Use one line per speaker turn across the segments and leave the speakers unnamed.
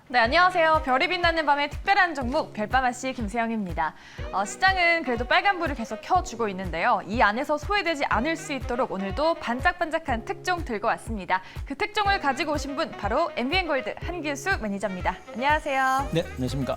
네, 안녕하세요. 별이 빛나는 밤의 특별한 종목 별밤아씨 김세영입니다. 시장은 그래도 빨간불을 계속 켜주고 있는데요. 이 안에서 소외되지 않을 수 있도록 오늘도 반짝반짝한 특종 들고 왔습니다. 그 특종을 가지고 오신 분 바로 MBN골드 한기수 매니저입니다. 안녕하세요.
네, 안녕하십니까.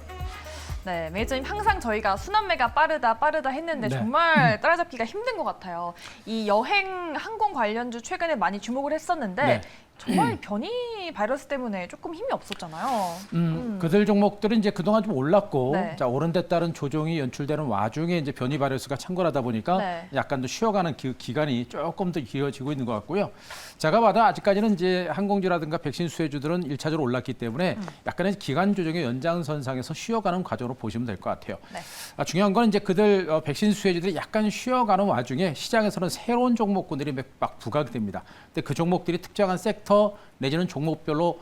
네, 매니저님 항상 저희가 순환매가 빠르다 했는데
네.
정말 따라잡기가 힘든 것 같아요. 이 여행 항공 관련주 최근에 많이 주목을 했었는데
네.
정말 변이 바이러스 때문에 조금 힘이 없었잖아요.
그들 종목들은 이제 그동안 좀 올랐고,
네.
자, 오른 데 따른 조정이 연출되는 와중에 이제 변이 바이러스가 창궐하다 보니까
네.
약간 더 쉬어가는 기간이 조금 더 길어지고 있는 것 같고요. 제가 봐도 아직까지는 이제 항공주라든가 백신 수혜주들은 1차적으로 올랐기 때문에 약간의 기간 조정의 연장선상에서 쉬어가는 과정으로 보시면 될 것 같아요.
네.
중요한 건 이제 그들 백신 수혜주들이 약간 쉬어가는 와중에 시장에서는 새로운 종목군들이 막 부각이 됩니다. 근데 그 종목들이 특정한 섹터 내지는 종목별로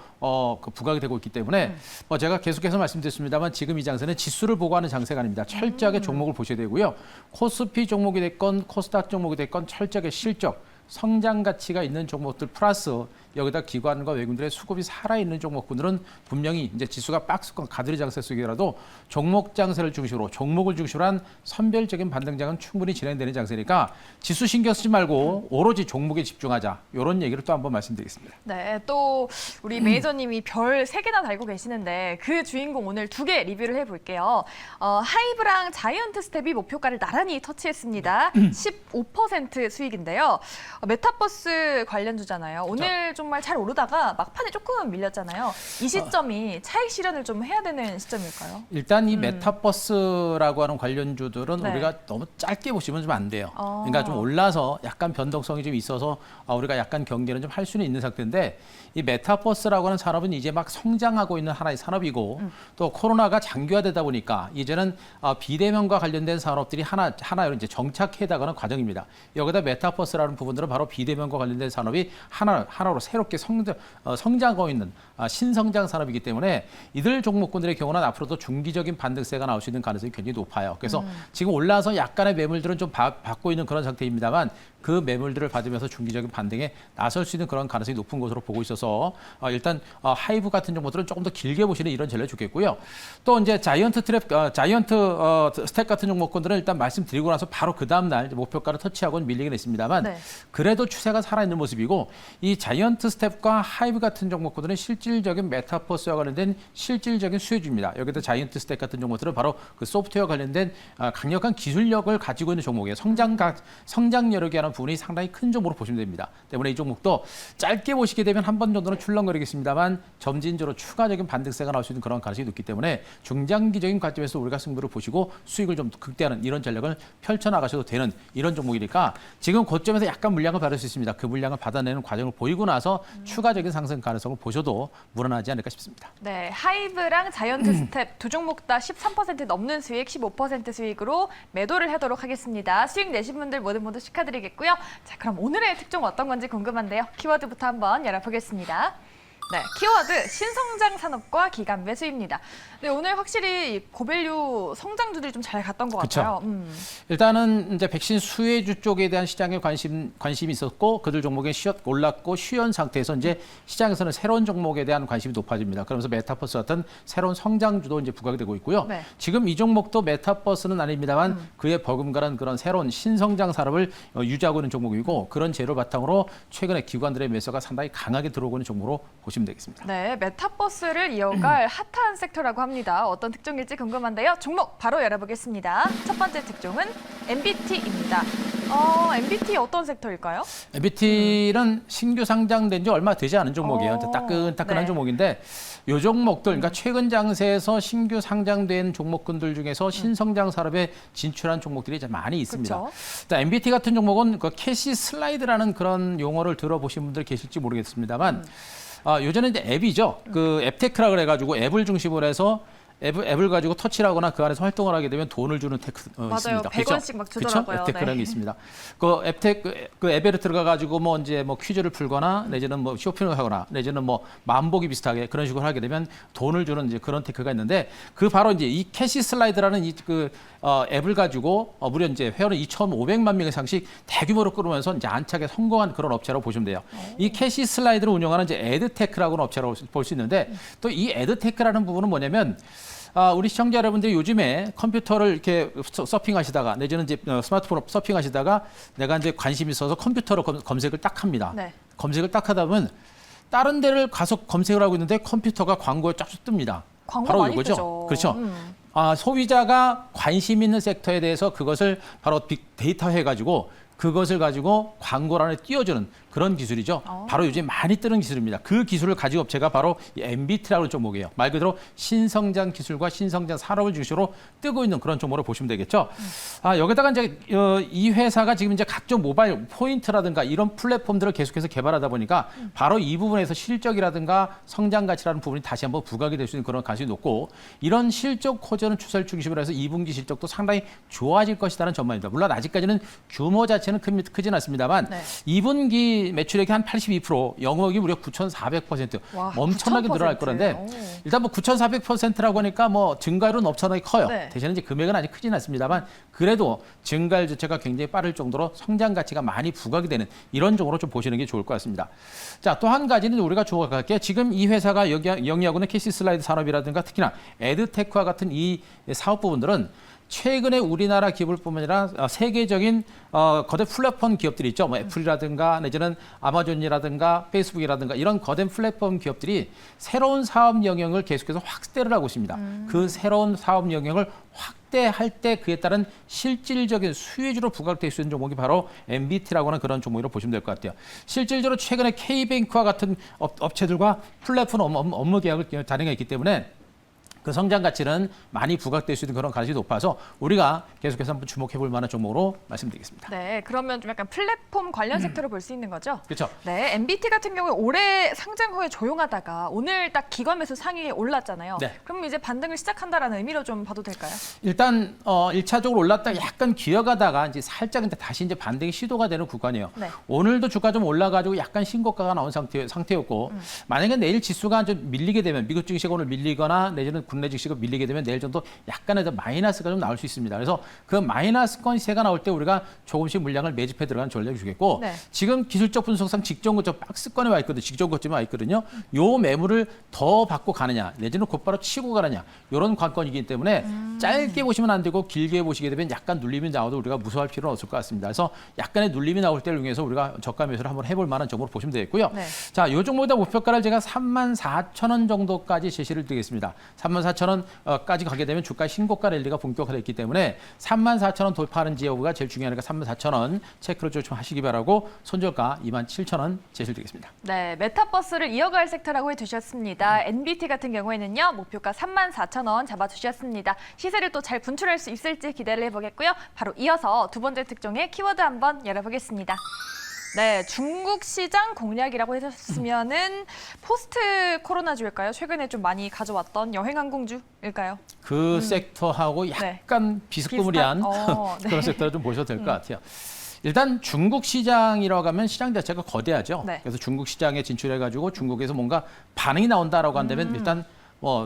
그 부각이 되고 있기 때문에 제가 계속해서 말씀드렸습니다만 지금 이 장세는 지수를 보고 하는 장세가 아닙니다. 철저하게 종목을 보셔야 되고요. 코스피 종목이 됐건 코스닥 종목이 됐건 철저하게 실적, 성장 가치가 있는 종목들 플러스 여기다 기관과 외국인들의 수급이 살아있는 종목군들은 분명히 이제 지수가 박스권 가드리 장세 속이더라도 종목 장세를 중심으로 종목을 중심으로 한 선별적인 반등장은 충분히 진행되는 장세니까 지수 신경 쓰지 말고 오로지 종목에 집중하자. 이런 얘기를 또 한번 말씀드리겠습니다.
네, 또 우리 매니저님이 별 3개나 달고 계시는데 그 주인공 오늘 2개 리뷰를 해볼게요. 하이브랑 자이언트 스텝이 목표가를 나란히 터치했습니다. 15% 수익인데요. 메타버스 관련주잖아요. 오늘 정말 잘 오르다가 막판에 조금 밀렸잖아요. 이 시점이 차익 실현을 좀 해야 되는 시점일까요?
일단 이 메타버스라고 하는 관련주들은
네.
우리가 너무 짧게 보시면 좀 안 돼요. 그러니까 좀 올라서 약간 변동성이 좀 있어서 우리가 약간 경계는 좀 할 수는 있는 상태인데 이 메타버스라고 하는 산업은 이제 막 성장하고 있는 하나의 산업이고 또 코로나가 장기화되다 보니까 이제는 비대면과 관련된 산업들이 하나로 이제 정착해 나가는 과정입니다. 여기다 메타버스라는 부분들은 바로 비대면과 관련된 산업이 하나로 새롭게 성장하고 있는 신성장 산업이기 때문에 이들 종목군들의 경우는 앞으로도 중기적인 반등세가 나올 수 있는 가능성이 굉장히 높아요. 그래서 지금 올라서 약간의 매물들은 좀 받고 있는 그런 상태입니다만 그 매물들을 받으면서 중기적인 반등에 나설 수 있는 그런 가능성이 높은 것으로 보고 있어서 일단 하이브 같은 종목들은 조금 더 길게 보시는 이런 전략이 좋겠고요. 또 이제 자이언트 스택 같은 종목군들은 일단 말씀드리고 나서 바로 그 다음 날 목표가를 터치하고는 밀리긴 했습니다만
네.
그래도 추세가 살아있는 모습이고 이 자이언트 스텝과 하이브 같은 종목군들은 실질적인 메타버스와 관련된 실질적인 수혜주입니다. 여기다 자이언트 스텝 같은 종목들은 바로 그 소프트웨어 관련된 강력한 기술력을 가지고 있는 종목이에요. 성장 여력이 하는 부분이 상당히 큰 종목으로 보시면 됩니다. 때문에 이 종목도 짧게 보시게 되면 한 번 정도는 출렁거리겠습니다만 점진적으로 추가적인 반등세가 나올 수 있는 그런 가능성이 높기 때문에 중장기적인 관점에서 우리가 승부를 보시고 수익을 좀 극대화하는 이런 전략을 펼쳐나가셔도 되는 이런 종목이니까 지금 고점에서 약간 물량을 받을 수 있습니다. 그 물량을 받아내는 과정을 보이고 나서 추가적인 상승 가능성을 보셔도 무난하지 않을까 싶습니다.
네, 하이브랑 자이언트 스텝 두 종목 다 13% 넘는 수익, 15% 수익으로 매도를 하도록 하겠습니다. 수익 내신 분들 모두 축하드리겠고요. 자, 그럼 오늘의 특종 어떤 건지 궁금한데요. 키워드부터 한번 열어보겠습니다. 네, 키워드 신성장 산업과 기간 매수입니다. 네, 오늘 확실히 고밸류 성장주들이 좀 잘 갔던 것
그쵸.
같아요.
일단은 이제 백신 수혜주 쪽에 대한 시장에 관심이 있었고 그들 종목에 올랐고 쉬운 상태에서 이제 시장에서는 새로운 종목에 대한 관심이 높아집니다. 그러면서 메타버스 같은 새로운 성장주도 이제 부각이 되고 있고요.
네.
지금 이 종목도 메타버스는 아닙니다만 그에 버금가는 그런 새로운 신성장 산업을 유지하고 있는 종목이고 그런 재료 바탕으로 최근에 기관들의 매수가 상당히 강하게 들어오고 있는 종목으로 보시면 되겠습니다.
네, 메타버스를 이어갈 핫한 섹터라고 합니다. 어떤 특종일지 궁금한데요. 종목 바로 열어보겠습니다. 첫 번째 특종은 MBT입니다. MBT 어떤 섹터일까요?
MBT는 신규 상장된 지 얼마 되지 않은 종목이에요. 따끈따끈한
네.
종목인데 이 종목들, 그러니까 최근 장세에서 신규 상장된 종목군들 중에서 신성장 산업에 진출한 종목들이 이제 많이 있습니다.
그쵸?
MBT 같은 종목은 그 캐시 슬라이드라는 그런 용어를 들어보신 분들 계실지 모르겠습니다만 요즘에 이제 앱이죠. 그 앱테크라 그래가지고 앱을 중심으로 해서 앱을 가지고 터치를 하거나 그 안에서 활동을 하게 되면 돈을 주는 테크
맞아요.
있습니다.
100원씩 막 주더라고요.
그렇죠? 앱테크라는 게 있습니다. 그 그 앱에 들어가 가지고 뭐 이제 뭐 퀴즈를 풀거나 내지는 뭐 쇼핑을 하거나 내지는 뭐 만보기 비슷하게 그런 식으로 하게 되면 돈을 주는 이제 그런 테크가 있는데 그 바로 이제 이 캐시 슬라이드라는 앱을 가지고 무려 이제 회원을 2,500만 명 이상씩 대규모로 끌으면서 이제 안착에 성공한 그런 업체라고 보시면 돼요. 이 캐시 슬라이드를 운영하는 이제 에드테크라고 하는 업체라고 볼 수 있는데 또 이 에드테크라는 부분은 뭐냐면 우리 시청자 여러분들이 요즘에 컴퓨터를 이렇게 서핑하시다가 내지는 이제 스마트폰 서핑하시다가 내가 이제 관심이 있어서 컴퓨터로 검색을 딱 합니다.
네.
검색을 딱 하다 보면 다른 데를 가서 검색을 하고 있는데 컴퓨터가 광고에 쫙 뜹니다.
광고
바로
많이
이거죠.
뜨죠.
그렇죠. 소비자가 관심 있는 섹터에 대해서 그것을 바로 빅데이터 해가지고 그것을 가지고 광고란에 띄워주는 그런 기술이죠. 바로 요즘 많이 뜨는 기술입니다. 그 기술을 가진 업체가 바로 이 MBT라고 하는 종목이에요. 말 그대로 신성장 기술과 신성장 산업을 중심으로 뜨고 있는 그런 종목으로 보시면 되겠죠. 여기다가 이제 이 회사가 지금 이제 각종 모바일 포인트라든가 이런 플랫폼들을 계속해서 개발하다 보니까 바로 이 부분에서 실적이라든가 성장 가치라는 부분이 다시 한번 부각이 될 수 있는 그런 가능성이 높고 이런 실적 호전은 추세를 중심으로 해서 2분기 실적도 상당히 좋아질 것이라는 전망입니다. 물론 아직까지는 규모 자체는 크진 않습니다만
네.
2분기 매출액이 한 82%, 영업이 무려 9,400%
와,
엄청나게
9,000%.
늘어날 거란데
오.
일단 뭐 9,400%라고 하니까 뭐 증가율은 엄청나게 커요.
네.
대신에 이제 금액은 아직 크진 않습니다만 그래도 증가율 자체가 굉장히 빠를 정도로 성장 가치가 많이 부각이 되는 이런 쪽으로 좀 보시는 게 좋을 것 같습니다. 자, 또 한 가지는 우리가 주목할 게 지금 이 회사가 영위하고 있는 캐시 슬라이드 산업이라든가 특히나 에드테크와 같은 이 사업 부분들은 최근에 우리나라 기업뿐만 아니라 세계적인 거대 플랫폼 기업들이 있죠. 뭐 애플이라든가 내지는 아마존이라든가 페이스북이라든가 이런 거대 플랫폼 기업들이 새로운 사업 영역을 계속해서 확대를 하고 있습니다. 그 새로운 사업 영역을 확대할 때 그에 따른 실질적인 수혜주로 부각될 수 있는 종목이 바로 MBT라고 하는 그런 종목으로 보시면 될 것 같아요. 실질적으로 최근에 K뱅크와 같은 업체들과 플랫폼 업무 계약을 단행했기 때문에 그 성장 가치는 많이 부각될 수 있는 그런 가능성이 높아서 우리가 계속해서 한번 주목해 볼 만한 종목으로 말씀드리겠습니다.
네, 그러면 좀 약간 플랫폼 관련 섹터로 볼 수 있는 거죠?
그렇죠.
네, MBT 같은 경우에 올해 상장 후에 조용하다가 오늘 딱 기관 매수 상위에 올랐잖아요.
네.
그럼 이제 반등을 시작한다라는 의미로 좀 봐도 될까요?
일단 1차적으로 올랐다가 약간 기어가다가 이제 살짝 이제 다시 이제 반등이 시도가 되는 구간이에요.
네.
오늘도 주가 좀 올라가지고 약간 신고가가 나온 상태였고 만약에 내일 지수가 좀 밀리게 되면 미국 증시가 오늘 밀리거나 내지는 국내 증시가 밀리게 되면 내일 정도 약간의 마이너스가 좀 나올 수 있습니다. 그래서 그 마이너스권 시세가 나올 때 우리가 조금씩 물량을 매집해 들어가는 전략이 주겠고
네.
지금 기술적 분석상 직전 고점 박스권에 와 있거든요. 직전 고점에 와 있거든요. 요 매물을 더 받고 가느냐 내지는 곧바로 치고 가느냐 이런 관건이기 때문에 짧게 보시면 안 되고 길게 보시게 되면 약간 눌림이 나와도 우리가 무서워할 필요는 없을 것 같습니다. 그래서 약간의 눌림이 나올 때를 이용해서 우리가 저가 매수를 한번 해볼 만한 점으로 보시면 되겠고요.
네.
자, 요 종목보다 목표가를 제가 34,000원 정도까지 제시를 드리겠습니다. 34,000원까지 가게 되면 주가 신고가 랠리가 본격화됐기 때문에 34,000원 돌파하는 지역가 제일 중요하니까 34,000원 체크를 좀 하시기 바라고 손절가 27,000원 제시를 드리겠습니다.
네, 메타버스를 이어갈 섹터라고 해주셨습니다. NBT 같은 경우에는요, 목표가 34,000원 잡아주셨습니다. 시세를 또 잘 분출할 수 있을지 기대를 해보겠고요. 바로 이어서 두 번째 특종의 키워드 한번 열어보겠습니다. 네, 중국 시장 공략이라고 해주셨으면은 포스트 코로나주일까요? 최근에 좀 많이 가져왔던 여행항공주일까요?
그 섹터하고 약간 비스무리한
네.
그런 섹터를 좀 보셔도 될 것 같아요. 일단 중국 시장이라고 하면 시장 자체가 거대하죠.
네.
그래서 중국 시장에 진출해가지고 중국에서 뭔가 반응이 나온다라고 한다면 일단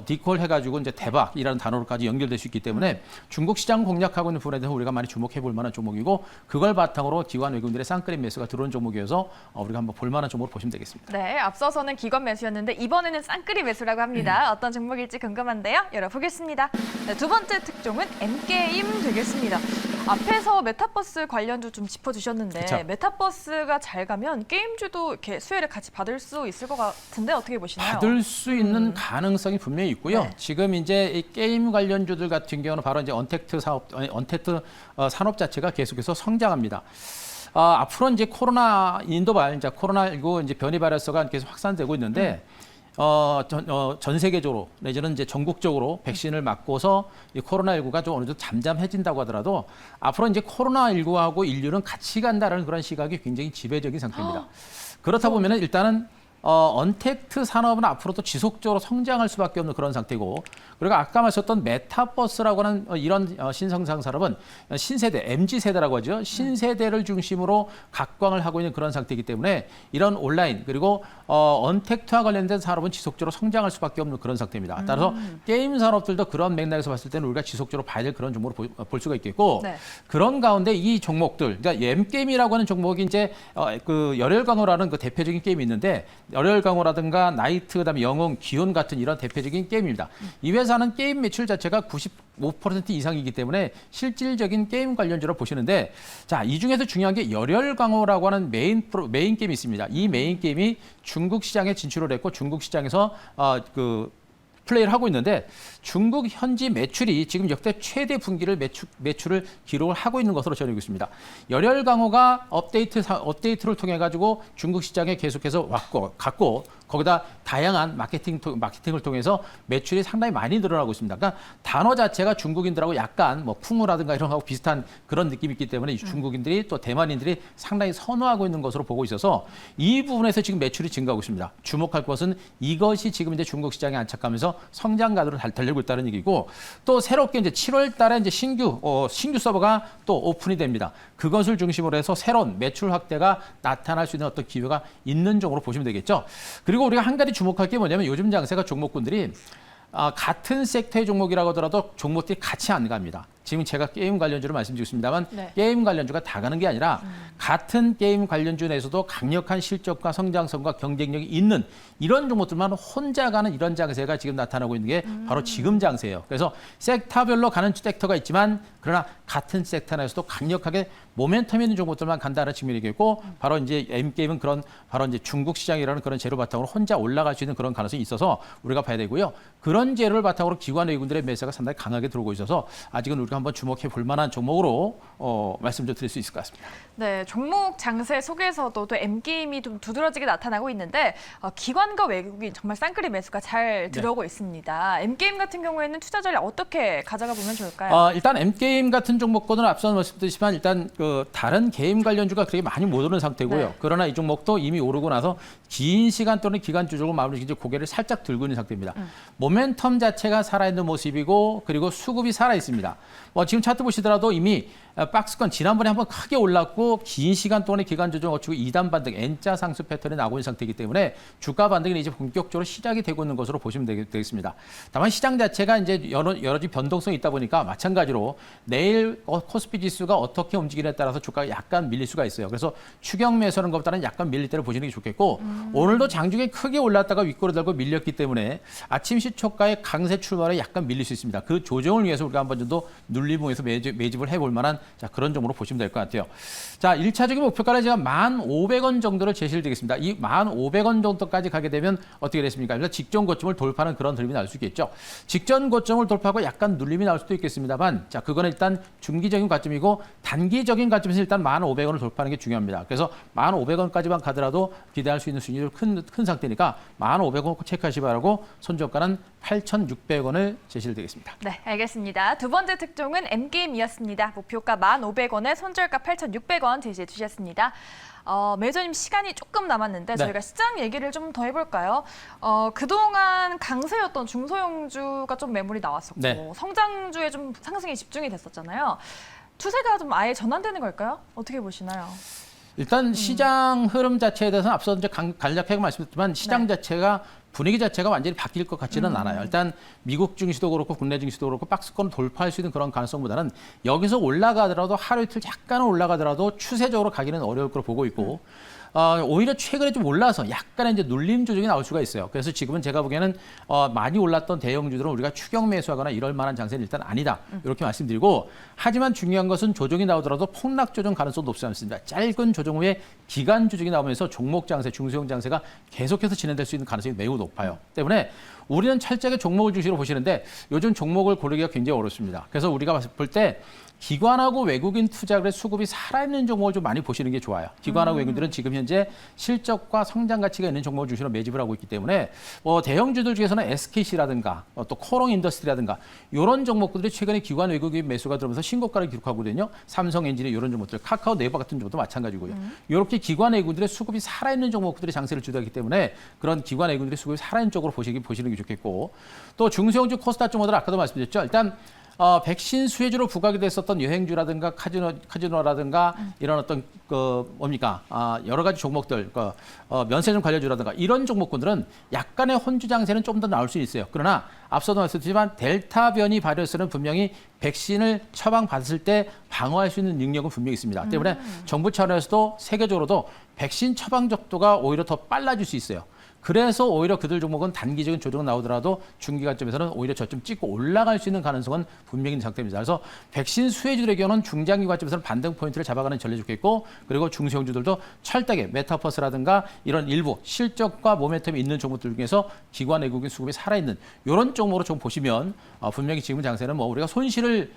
디콜 해가지고 이제 대박이라는 단어로까지 연결될 수 있기 때문에 중국 시장 공략하고 있는 부분에 대해서 우리가 많이 주목해 볼 만한 종목이고 그걸 바탕으로 기관 외국인들의 쌍끌림 매수가 들어온 종목이어서 우리가 한번 볼 만한 종목으로 보시면 되겠습니다.
네, 앞서서는 기관 매수였는데 이번에는 쌍끌이 매수라고 합니다. 어떤 종목일지 궁금한데요. 열어보겠습니다. 네, 두 번째 특종은 N게임 되겠습니다. 앞에서 메타버스 관련주 좀 짚어주셨는데
그쵸.
메타버스가 잘 가면 게임주도 이렇게 수혜를 같이 받을 수 있을 것 같은데 어떻게 보시나요?
받을 수 있는 가능성이 분명히 있고요.
네.
지금 이제 이 게임 관련주들 같은 경우는 바로 이제 언택트 산업 자체가 계속해서 성장합니다. 앞으로 이제 코로나19 이제 변이 바이러스가 계속 확산되고 있는데 전 세계적으로 내지는 이제 전국적으로 백신을 맞고서 이 코로나19가 좀 어느 정도 잠잠해진다고 하더라도 앞으로 이제 코로나19하고 인류는 같이 간다는 그런 시각이 굉장히 지배적인 상태입니다. 그렇다 보면은 일단은 언택트 산업은 앞으로도 지속적으로 성장할 수밖에 없는 그런 상태고 그리고 아까 말씀했던 메타버스라고 하는 이런 신성장 산업은 신세대, MZ세대라고 하죠. 신세대를 중심으로 각광을 하고 있는 그런 상태이기 때문에 이런 온라인 그리고 언택트와 관련된 산업은 지속적으로 성장할 수밖에 없는 그런 상태입니다. 따라서 게임 산업들도 그런 맥락에서 봤을 때는 우리가 지속적으로 봐야 될 그런 종목으로 볼 수가 있겠고
네.
그런 가운데 이 종목들, 그러니까 M게임이라고 하는 종목이 이제 그 열혈강호라는 그 대표적인 게임이 있는데 열혈강호라든가 나이트, 그다음에 영웅, 기온 같은 이런 대표적인 게임입니다. 이 회사는 게임 매출 자체가 95% 이상이기 때문에 실질적인 게임 관련주로 보시는데 자, 이 중에서 중요한 게 열혈강호라고 하는 메인 게임이 있습니다. 이 메인 게임이 중국 시장에 진출을 했고 중국 시장에서 플레이를 하고 있는데 중국 현지 매출이 지금 역대 최대 분기를 매출을 기록을 하고 있는 것으로 전해지고 있습니다. 열혈강호가 업데이트를 통해 가지고 중국 시장에 계속해서 갔고 거기다 다양한 마케팅을 통해서 매출이 상당히 많이 늘어나고 있습니다. 그러니까 단어 자체가 중국인들하고 약간 뭐 쿵우라든가 이런 거하고 비슷한 그런 느낌이 있기 때문에 중국인들이 또 대만인들이 상당히 선호하고 있는 것으로 보고 있어서 이 부분에서 지금 매출이 증가하고 있습니다. 주목할 것은 이것이 지금 이제 중국 시장에 안착하면서 성장 가도로 달리고 있다는 얘기고 또 새롭게 이제 7월 달에 이제 신규 서버가 또 오픈이 됩니다. 그것을 중심으로 해서 새로운 매출 확대가 나타날 수 있는 어떤 기회가 있는 쪽으로 보시면 되겠죠. 그리고 우리가 한 가지 주목할 게 뭐냐면 요즘 장세가 종목군들이 같은 섹터의 종목이라고 하더라도 종목들이 같이 안 갑니다. 지금 제가 게임 관련주로 말씀드리고 있습니다만
네.
게임 관련주가 다 가는 게 아니라 같은 게임 관련주 내에서도 강력한 실적과 성장성과 경쟁력이 있는 이런 종목들만 혼자 가는 이런 장세가 지금 나타나고 있는 게 바로 지금 장세예요. 그래서 섹터별로 가는 섹터가 있지만 그러나 같은 섹터 내에서도 강력하게 모멘텀 있는 종목들만 간다는 측면이겠고 바로 이제 M게임은 그런 바로 이제 중국 시장이라는 그런 재료 바탕으로 혼자 올라갈 수 있는 그런 가능성이 있어서 우리가 봐야 되고요. 그런 재료를 바탕으로 기관 외국인들의 매수가 상당히 강하게 들어오고 있어서 아직은 우리가 한번 주목해 볼 만한 종목으로 말씀 좀 드릴 수 있을 것 같습니다.
네, 종목 장세 속에서도 또 M게임이 좀 두드러지게 나타나고 있는데 기관과 외국인 정말 쌍끌이 매수가 잘 들어오고 있습니다. M게임 같은 경우에는 투자 전략 어떻게 가져가 보면 좋을까요?
일단 M게임 같은 종목권은 앞서 말씀드렸지만 일단 그 다른 게임 관련주가 그렇게 많이 못 오른 상태고요.
네.
그러나 이 종목도 이미 오르고 나서 긴 시간 또는 기간주적으로 마무리 이제 고개를 살짝 들고 있는 상태입니다. 모멘텀 자체가 살아있는 모습이고 그리고 수급이 살아 있습니다. 지금 차트 보시더라도 이미 박스권 지난번에 한번 크게 올랐고 긴 시간 동안의 기간 조정 거치고 2단 반등 N자 상승 패턴이 나오고 있는 상태이기 때문에 주가 반등이 이제 본격적으로 시작이 되고 있는 것으로 보시면 되겠습니다. 다만 시장 자체가 이제 여러 가지 변동성이 있다 보니까 마찬가지로 내일 코스피 지수가 어떻게 움직이냐에 따라서 주가가 약간 밀릴 수가 있어요. 그래서 추경 매수하는 것보다는 약간 밀릴 때를 보시는 게 좋겠고 오늘도 장중에 크게 올랐다가 윗골을 달고 밀렸기 때문에 아침 시초가의 강세 출발에 약간 밀릴 수 있습니다. 그 조정을 위해서 우리가 한번 정도 눌림목에서 매집을 해볼 만한 그런 정도로 보시면 될 것 같아요. 자, 1차적인 목표가를 제가 1,500원 정도를 제시를 드리겠습니다. 이 1,500원 정도까지 가게 되면 어떻게 됐습니까? 그래서 직전 고점을 돌파하는 그런 흐름이 나올 수 있겠죠. 직전 고점을 돌파하고 약간 눌림이 나올 수도 있겠습니다만 자, 그거는 일단 중기적인 관점이고 단기적인 관점에서 일단 1,500원을 돌파하는 게 중요합니다. 그래서 1,500원까지만 가더라도 기대할 수 있는 수익률이 큰 상태니까 1,500원 체크하시기 바라고 손절가는 8,600원을 제시를 드리겠습니다.
네, 알겠습니다. 두 번째 특종은 M게임이었습니다. 목표가 1,500원에 손절가 8,600원 제시해 주셨습니다. 매저님 시간이 조금 남았는데
네.
저희가 시장 얘기를 좀 더 해볼까요? 그동안 강세였던 중소형주가 좀 매물이 나왔었고
네.
성장주에 좀 상승에 집중이 됐었잖아요. 추세가 좀 아예 전환되는 걸까요? 어떻게 보시나요?
일단 시장 흐름 자체에 대해서는 앞서 이제 간략하게 말씀드렸지만 시장
네.
자체가 분위기 자체가 완전히 바뀔 것 같지는 않아요. 일단 미국 증시도 그렇고 국내 증시도 그렇고 박스권을 돌파할 수 있는 그런 가능성보다는 여기서 올라가더라도 하루 이틀 약간은 올라가더라도 추세적으로 가기는 어려울 거로 보고 있고 오히려 최근에 좀 올라서 약간의 이제 눌림 조정이 나올 수가 있어요. 그래서 지금은 제가 보기에는 많이 올랐던 대형주들은 우리가 추격 매수하거나 이럴 만한 장세는 일단 아니다. 이렇게 말씀드리고 하지만 중요한 것은 조정이 나오더라도 폭락 조정 가능성도 높지 않습니다. 짧은 조정 후에 기간 조정이 나오면서 종목 장세, 중소형 장세가 계속해서 진행될 수 있는 가능성이 매우 높아요. 때문에 우리는 철저하게 종목을 중심으로 보시는데 요즘 종목을 고르기가 굉장히 어렵습니다. 그래서 우리가 볼 때 기관하고 외국인 투자들의 수급이 살아있는 종목을 좀 많이 보시는 게 좋아요. 기관하고 외국인들은 지금 현재 실적과 성장 가치가 있는 종목을 중심으로 매집을 하고 있기 때문에 대형주들 중에서는 SKC라든가 또 코롱 인더스트리라든가 이런 종목들이 최근에 기관 외국인 매수가 들어오면서 신고가를 기록하거든요. 삼성엔진이 이런 종목들, 카카오 네이버 같은 종목도 마찬가지고요. 이렇게 기관 외국인들의 수급이 살아있는 종목들이 장세를 주도하기 때문에 그런 기관 외국인들의 수급이 살아있는 쪽으로 보시는 게 좋겠고 또 중소형주 코스닥 종목들 아까도 말씀드렸죠. 일단 백신 수혜주로 부각이 됐었던 여행주라든가 카지노라든가 이런 어떤 여러 가지 종목들, 면세점 관련주라든가 이런 종목군들은 약간의 혼주 장세는 좀 더 나올 수 있어요. 그러나 앞서도 말씀드렸지만 델타 변이 바이러스는 분명히 백신을 처방받았을 때 방어할 수 있는 능력은 분명히 있습니다. 때문에 정부 차원에서도 세계적으로도 백신 처방 속도가 오히려 더 빨라질 수 있어요. 그래서 오히려 그들 종목은 단기적인 조정 나오더라도 중기 관점에서는 오히려 저점 찍고 올라갈 수 있는 가능성은 분명히 있는 상태입니다. 그래서 백신 수혜주들의 경우는 중장기 관점에서는 반등 포인트를 잡아가는 전략이 좋겠고 그리고 중소형주들도 철저하게 메타버스라든가 이런 일부 실적과 모멘텀이 있는 종목들 중에서 기관 외국인 수급이 살아있는 이런 종목으로 좀 보시면 분명히 지금 장세는 우리가 손실을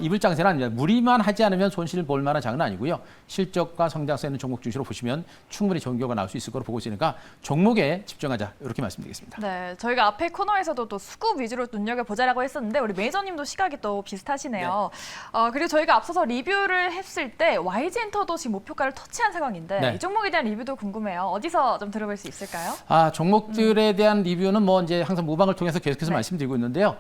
입을 장세는 아닙니다. 무리만 하지 않으면 손실을 볼 만한 장은 아니고요. 실적과 성장세 있는 종목 중심으로 보시면 충분히 좋은 결과가 나올 수 있을 거로 보고 있으니까 종목에 집중하자 이렇게 말씀드리겠습니다.
네, 저희가 앞에 코너에서도 또 수급 위주로 눈여겨보자라고 했었는데 우리 매니저님도 시각이 또 비슷하시네요. 네. 그리고 저희가 앞서서 리뷰를 했을 때 YG엔터도 지금 목표가를 터치한 상황인데 네. 이 종목에 대한 리뷰도 궁금해요. 어디서 좀 들어볼 수 있을까요?
종목들에 대한 리뷰는 이제 항상 모방을 통해서 계속해서 말씀드리고 있는데요.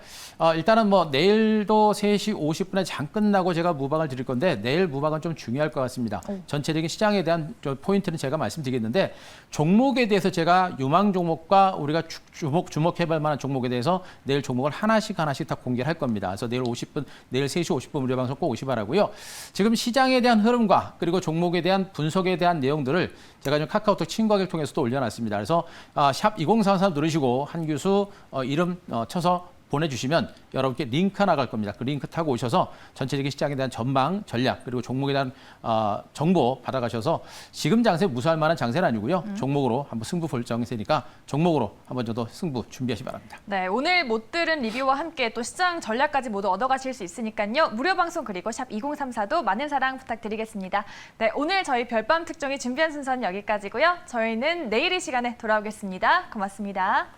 일단은 내일도 3시 50분에 장 끝나고 제가 무방을 드릴 건데 내일 무방은 좀 중요할 것 같습니다. 전체적인 시장에 대한 포인트는 제가 말씀드리겠는데 종목에 대해서 제가 유망 종목과 우리가 주목해볼 만한 종목에 대해서 내일 종목을 하나씩 다 공개를 할 겁니다. 그래서 내일 3시 50분 무료 방송 꼭 오시 바라고요. 지금 시장에 대한 흐름과 그리고 종목에 대한 분석에 대한 내용들을 제가 좀 카카오톡 친구하기를 통해서도 올려놨습니다. 그래서 샵 2043 누르시고 한규수 이름 쳐서 보내주시면 여러분께 링크 나갈 겁니다. 그 링크 타고 오셔서 전체적인 시장에 대한 전망, 전략, 그리고 종목에 대한 정보 받아가셔서 지금 장세 무수할 만한 장세는 아니고요. 종목으로 한번 승부 볼 장세니까 종목으로 한번 저도 승부 준비하시 바랍니다.
네, 오늘 못 들은 리뷰와 함께 또 시장 전략까지 모두 얻어가실 수 있으니까요. 무료 방송 그리고 샵 2034도 많은 사랑 부탁드리겠습니다. 네, 오늘 저희 별밤 특종이 준비한 순서는 여기까지고요. 저희는 내일 이 시간에 돌아오겠습니다. 고맙습니다.